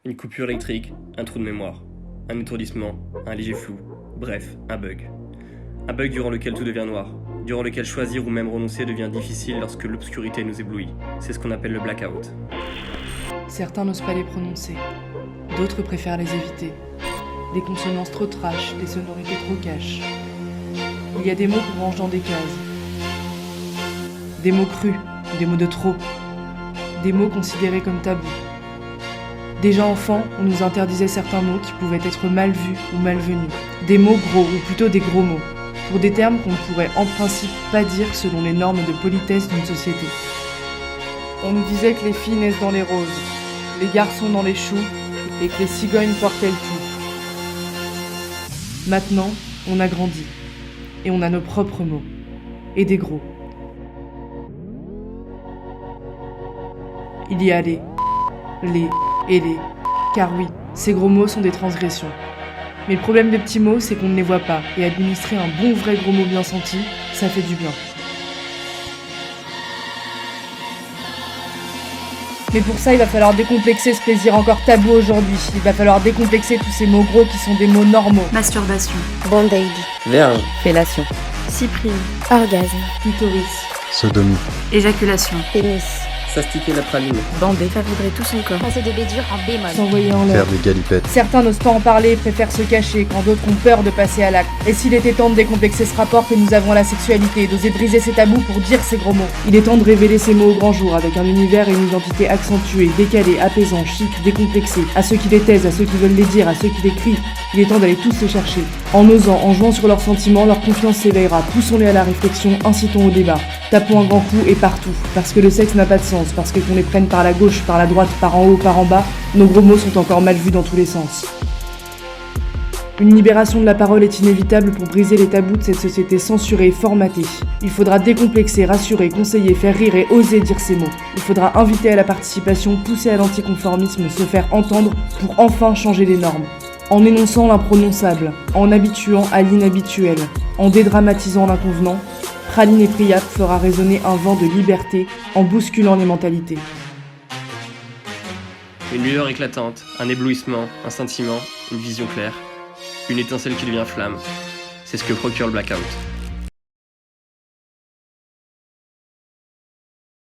Une coupure électrique, un trou de mémoire, un étourdissement, un léger flou, bref, un bug. Un bug durant lequel tout devient noir, durant lequel choisir ou même renoncer devient difficile lorsque l'obscurité nous éblouit. C'est ce qu'on appelle le blackout. Certains n'osent pas les prononcer, d'autres préfèrent les éviter. Des consonances trop trash, des sonorités trop cash. Il y a des mots qu'on range dans des cases. Des mots crus, des mots de trop. Des mots considérés comme tabous. Déjà enfants, on nous interdisait certains mots qui pouvaient être mal vus ou malvenus. Des mots gros, ou plutôt des gros mots, pour des termes qu'on ne pourrait en principe pas dire selon les normes de politesse d'une société. On nous disait que les filles naissent dans les roses, les garçons dans les choux, et que les cigognes portaient le tout. Maintenant, on a grandi, et on a nos propres mots, et des gros. Il y a les et les, car oui, ces gros mots sont des transgressions. Mais le problème des petits mots, c'est qu'on ne les voit pas, et administrer un bon vrai gros mot bien senti, ça fait du bien. Mais pour ça, il va falloir décomplexer ce plaisir encore tabou aujourd'hui. Il va falloir décomplexer tous ces mots gros qui sont des mots normaux. Masturbation, Bondage, Verge, fellation, cyprine, orgasme, Clitoris. Sodomie, éjaculation, pénis, s'astiquer la praline, bandé, faire vibrer tout son corps, passer de bédur en bémol, S'envoyer en l'air. faire des galipettes, Certains n'osent pas en parler, préfèrent se cacher, quand d'autres ont peur de passer à l'acte. Et s'il était temps de décomplexer ce rapport que nous avons à la sexualité, d'oser briser ces tabous pour dire ces gros mots. Il est temps de révéler ces mots au grand jour, avec un univers et une identité accentuée, décalée, apaisant, chic, décomplexée. À ceux qui les taisent, à ceux qui veulent les dire, à ceux qui les crient. Il est temps d'aller tous les chercher. En osant, en jouant sur leurs sentiments, leur confiance s'éveillera. Poussons-les à la réflexion, incitons au débat. Tapons un grand coup et partout. Parce que le sexe n'a pas de sens, parce que qu'on les prenne par la gauche, par la droite, par en haut, par en bas, nos gros mots sont encore mal vus dans tous les sens. Une libération de la parole est inévitable pour briser les tabous de cette société censurée et formatée. Il faudra décomplexer, rassurer, conseiller, faire rire et oser dire ces mots. Il faudra inviter à la participation, pousser à l'anticonformisme, se faire entendre pour enfin changer les normes. En énonçant l'imprononçable, en habituant à l'inhabituel, en dédramatisant l'inconvenant, Praline et Priap fera résonner un vent de liberté en bousculant les mentalités. une lueur éclatante, un éblouissement, un sentiment, une vision claire, une étincelle qui devient flamme. C'est ce que procure le blackout.